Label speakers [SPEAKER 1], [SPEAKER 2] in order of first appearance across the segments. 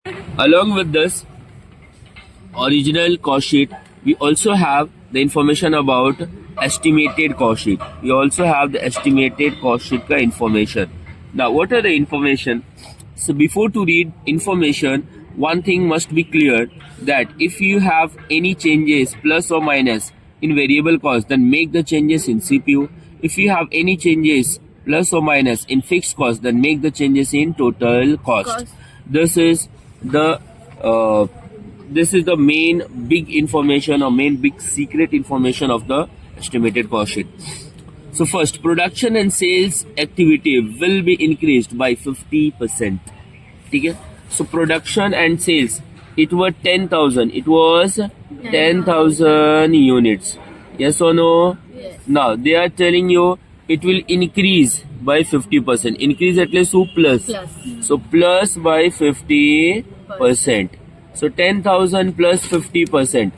[SPEAKER 1] Along with this original cost sheet, we also have the information about estimated cost sheet. We also have the estimated cost sheet ka information. Now, what are the information? So, before to read information, one thing must be clear that if you have any changes plus or minus in variable cost, then make the changes in CPU. If you have any changes plus or minus in fixed cost, then make the changes in total cost. This is the uh, main big information or main big secret information of the estimated cost sheet. So first, production and sales activity will be increased by 50%. Okay? So production and sales, it was 10,000. It was 10,000 units. Yes or no?
[SPEAKER 2] Yes.
[SPEAKER 1] Now they are telling you it will increase by 50%. Increase at least plus. So plus by 50%. So 10,000 plus 50%.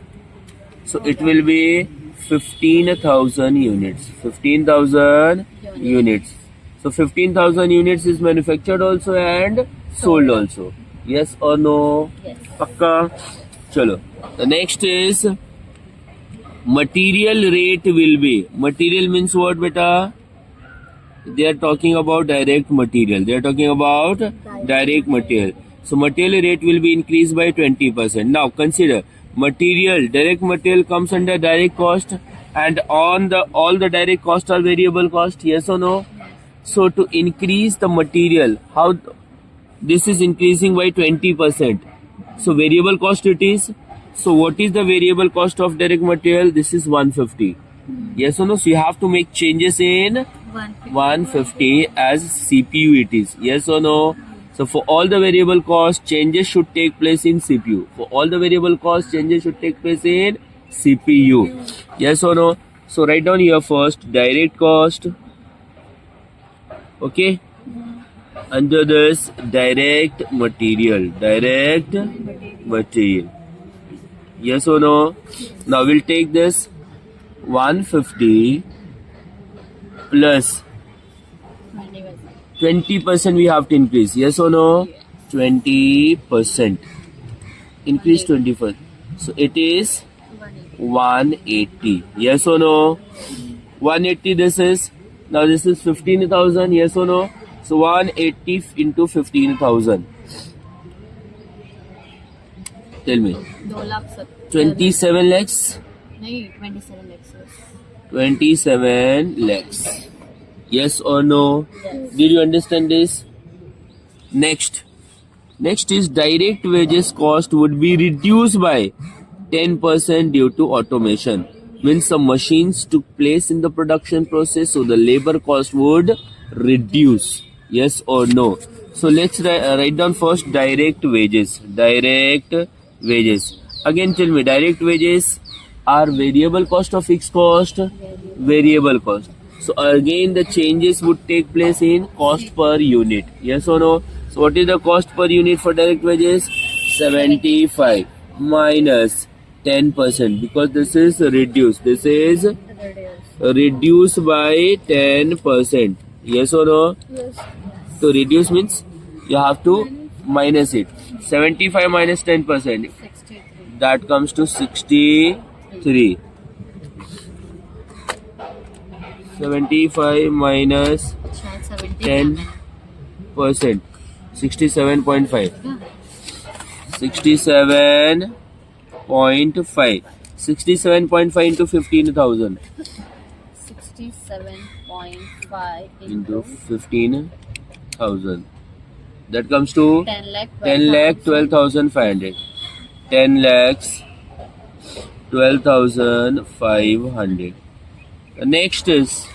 [SPEAKER 1] So it will be 15,000 units. 15,000 units. So 15,000 units is manufactured also and sold also. Yes or no?
[SPEAKER 2] Yes.
[SPEAKER 1] Pakka. Chalo. The next is material rate will be. Material means what, beta? They are talking about direct material. They are talking about direct material. So material rate will be increased by 20%. Now consider material, direct material comes under direct cost, and on the all the direct costs are variable cost. Yes or no? So to increase the material, how this is increasing by 20%. So variable cost it is. So what is the variable cost of direct material? This is 150. Yes or no? So you have to make changes in 150 as CPU it is. Yes or no? So for all the variable cost, changes should take place in CPU. For all the variable cost, changes should take place in CPU. Yes or no? So write down here first direct cost. Okay. Under this direct material. Direct material. Yes or no? Now we'll take this 150 plus 20% we have to increase. Yes or no? 20%. Increase 20%. So it is 180. Yes or no? 180 this is. Now this is 15,000. Yes or no? So 180 into 15,000. Tell me. 27 lakhs?
[SPEAKER 2] 27 lakhs.
[SPEAKER 1] 27 lakhs. Yes or no?
[SPEAKER 2] Yes.
[SPEAKER 1] Did you understand this? Next is direct wages cost would be reduced by 10% due to automation. Means some machines took place in the production process, so the labor cost would reduce. Yes or no? So let's write down first direct wages. Direct wages. Again tell me, direct wages are variable cost or fixed cost? Variable cost. So again the changes would take place in cost per unit. Yes or no? So what is the cost per unit for direct wages? 75 minus 10% because this is reduced. This is reduced by 10%. Yes or no?
[SPEAKER 2] Yes.
[SPEAKER 1] So reduce means you have to minus it. 75 minus 10%.
[SPEAKER 2] 63.
[SPEAKER 1] That comes to 63. 75 minus 10%. 67.5. 67.5. 67.5 into 15,000.
[SPEAKER 2] 67.5
[SPEAKER 1] Into 15,000. That comes to
[SPEAKER 2] 10 lakh
[SPEAKER 1] 12,500. 10 lakhs 12,500. The next is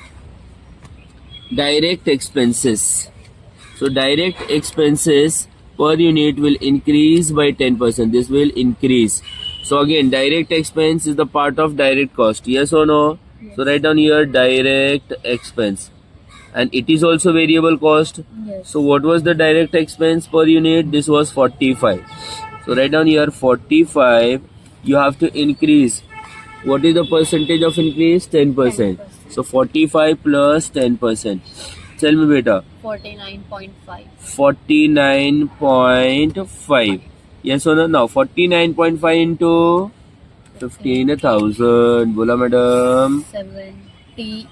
[SPEAKER 1] direct expenses. So direct expenses per unit will increase by 10%. This will increase. So again, direct expense is the part of direct cost. Yes or no?
[SPEAKER 2] Yes.
[SPEAKER 1] So write down here direct expense. And it is also variable cost.
[SPEAKER 2] Yes.
[SPEAKER 1] So what was the direct expense per unit? This was 45. So write down here 45. You have to increase. What is the percentage of increase? 10%. So 45 plus 10%. Tell me beta.
[SPEAKER 2] 49.5.
[SPEAKER 1] 49.5. Yes or no? Now 49.5 into 15,000. बोला madam.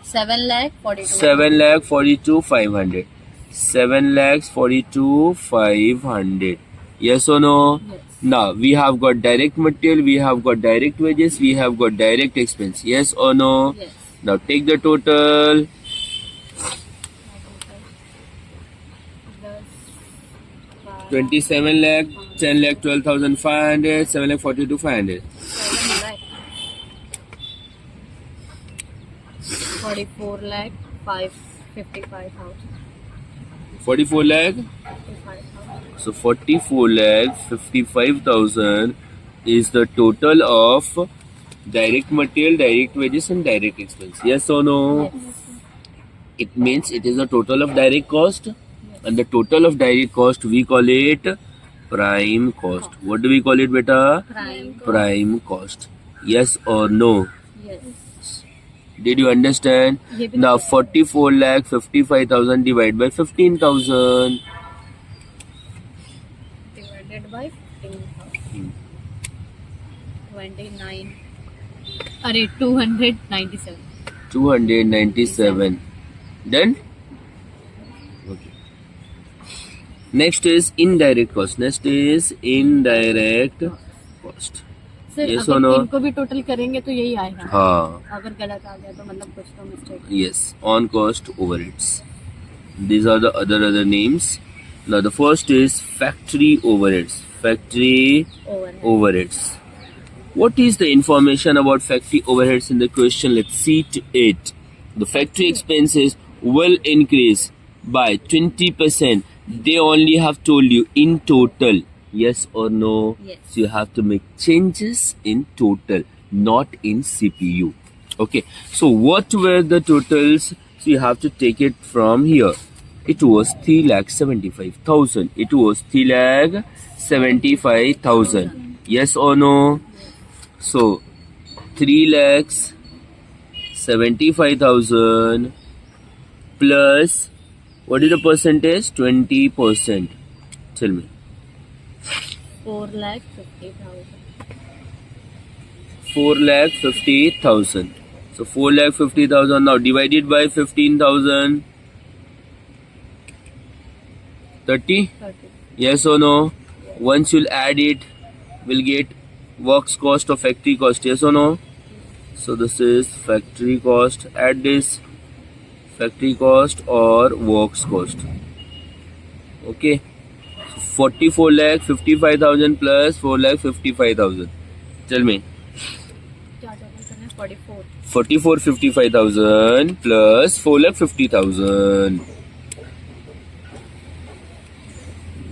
[SPEAKER 2] 7 lakh 42.
[SPEAKER 1] 7,42,500. 7,42,500. Yes or no?
[SPEAKER 2] Yes.
[SPEAKER 1] Now we have got direct material, we have got direct wages, we have got direct expense. Yes or no?
[SPEAKER 2] Yes.
[SPEAKER 1] Now take the total.
[SPEAKER 2] Plus
[SPEAKER 1] 27 lakh, 10 lakh, 12,500, 7 lakh 42,500.
[SPEAKER 2] 7 lakh 44 lakh 55,000.
[SPEAKER 1] 44 lakh.
[SPEAKER 2] 55,000.
[SPEAKER 1] So 44 lakh 55,000 is the total of direct material, direct wages and direct expense. Yes or no?
[SPEAKER 2] Yes.
[SPEAKER 1] It means it is a total of direct cost, and the total of direct cost we call it prime cost. What do we call it, beta? Prime cost. Yes or no?
[SPEAKER 2] Yes.
[SPEAKER 1] Did you understand?
[SPEAKER 2] ये भी
[SPEAKER 1] Now
[SPEAKER 2] तो
[SPEAKER 1] 44 lakh 55,000 divided by 15,000.
[SPEAKER 2] divided by 15,000. 29. अरे 297.
[SPEAKER 1] 297. Done? Okay. Next is indirect cost. Next is indirect cost.
[SPEAKER 2] Sir
[SPEAKER 1] Yes
[SPEAKER 2] अगर
[SPEAKER 1] or no?
[SPEAKER 2] इनको भी total करेंगे तो यही आएगा.
[SPEAKER 1] हाँ.
[SPEAKER 2] अगर गलत आ गया तो मतलब कुछ तो mistake.
[SPEAKER 1] Yes, on cost overheads. These are the other names. Now the first is factory overheads. Factory overheads. What is the information about factory overheads in the question? Let's see to it. The factory expenses will increase by 20%. They only have told you in total. Yes or no?
[SPEAKER 2] Yes.
[SPEAKER 1] So you have to make changes in total, not in CPU. Okay. So what were the totals? So you have to take it from here. It was 3,75,000. It was 3,75,000. Yes or no? So 3,75,000 plus what is the percentage? 20%. Tell me.
[SPEAKER 2] 4,50,000.
[SPEAKER 1] 4,50,000. So 4,50,000 now divided by 15,000. 30.
[SPEAKER 2] 30.
[SPEAKER 1] Yes or no? Once you'll add it, we'll get works cost or factory cost. Yes or no? So this is factory cost. Add this factory cost or works cost. Okay. So 44 lakh 55,000 plus 4 lakh 55,000. Tell me.
[SPEAKER 2] क्या total करना है? 44.
[SPEAKER 1] 44 55,000 plus 4 lakh 50,000.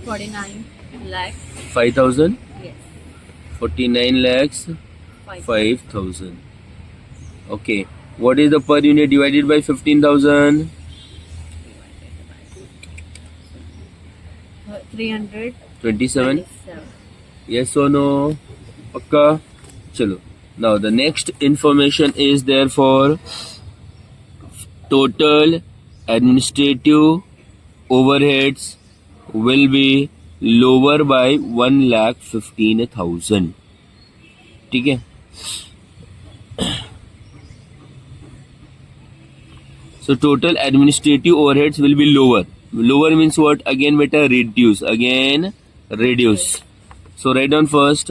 [SPEAKER 2] 49 lakh.
[SPEAKER 1] 5,000.
[SPEAKER 2] Yes.
[SPEAKER 1] 49 lakhs
[SPEAKER 2] 5.
[SPEAKER 1] 5,000. Okay. What is the per unit divided by 15,000?
[SPEAKER 2] 327.
[SPEAKER 1] 27. Yes or no? Pakka? Chalo. Now the next information is therefore total administrative overheads will be lower by 1,15,000. ठीक है. So total administrative overheads will be lower. Lower means what? Again beta reduce. Again reduce. So write down first.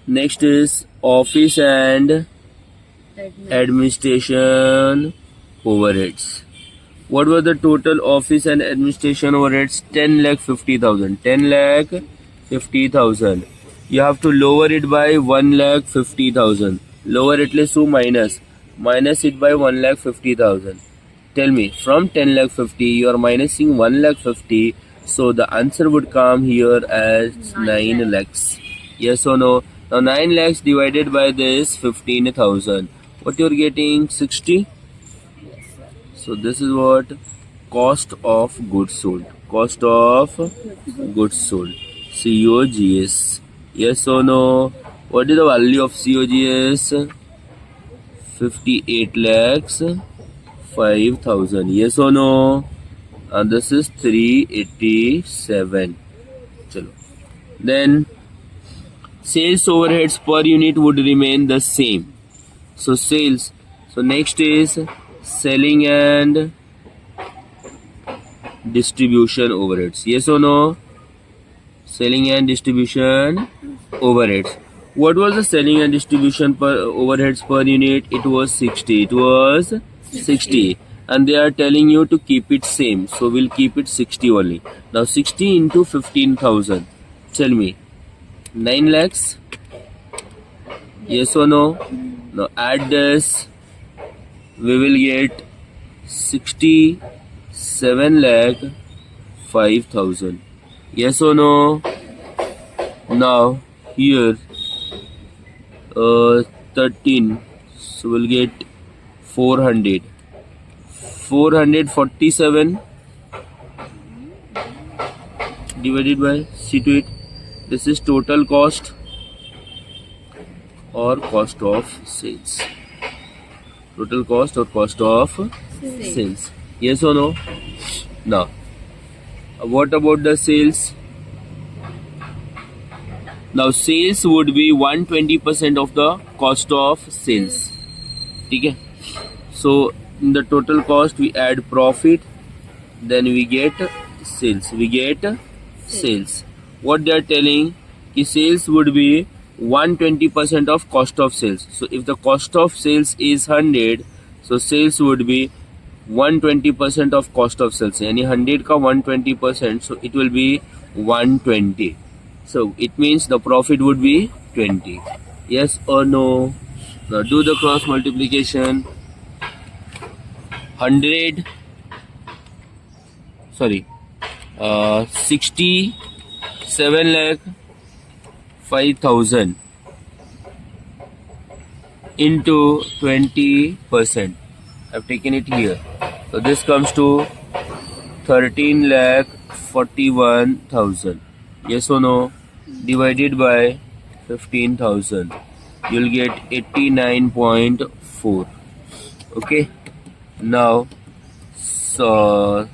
[SPEAKER 1] Next is office and administration overheads. What were the total office and administration overheads? 10,50,000. 10,50,000. You have to lower it by 1,50,000. Lower it less to minus. Minus it by 1,50,000. Tell me, from 10,50,000 you are minusing 1,50,000. So the answer would come here as 9 lakhs. Yes or no? Now 9 lakhs divided by this 15,000. What you are getting? 60. So this is what cost of goods sold. Cost of goods sold. COGS. Yes or no? What is the value of COGS? 58 lakhs 5,000. Yes or no? And this is 387. Chalo. Then sales overheads per unit would remain the same. So sales. So next is selling and distribution overheads. Yes or no? Selling and distribution overheads. What was the selling and distribution per overheads per unit? It was 60. It was 60. And they are telling you to keep it same. So we'll keep it 60 only. Now 60 into 15,000. Tell me. 9 lakhs? Yes or no? Now add this. We will get 67 lakh 5,000. Yes or no? Now here 13. So we'll get 400. 447 divided by, see to it, this is total cost or cost of sales. Total cost or cost of sales. Yes or no? Now, what about the sales? Now, sales would be 120% of the cost of sales. Okay? So, in the total cost, we add profit, then we get sales. We get sales. What they are telling is sales would be 120% of cost of sales. So, if the cost of sales is 100, so sales would be 120% of cost of sales. Yani 100 ka 120%, so it will be 120. So it means the profit would be 20. Yes or no? Now do the cross multiplication. 100, sorry, 67 lakh 5,000 into 20%. I've taken it here. So this comes to 13 lakh 41,000. Yes or no? Divided by 15,000. You'll get 89.4. Okay. Now, so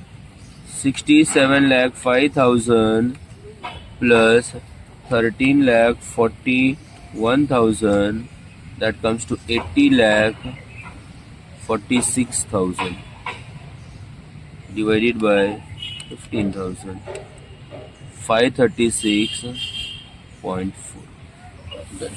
[SPEAKER 1] 67 lakh 5,000 plus 13 lakh 41,000, that comes to 80 lakh 46,000 divided by 15,000. 536.4. Done.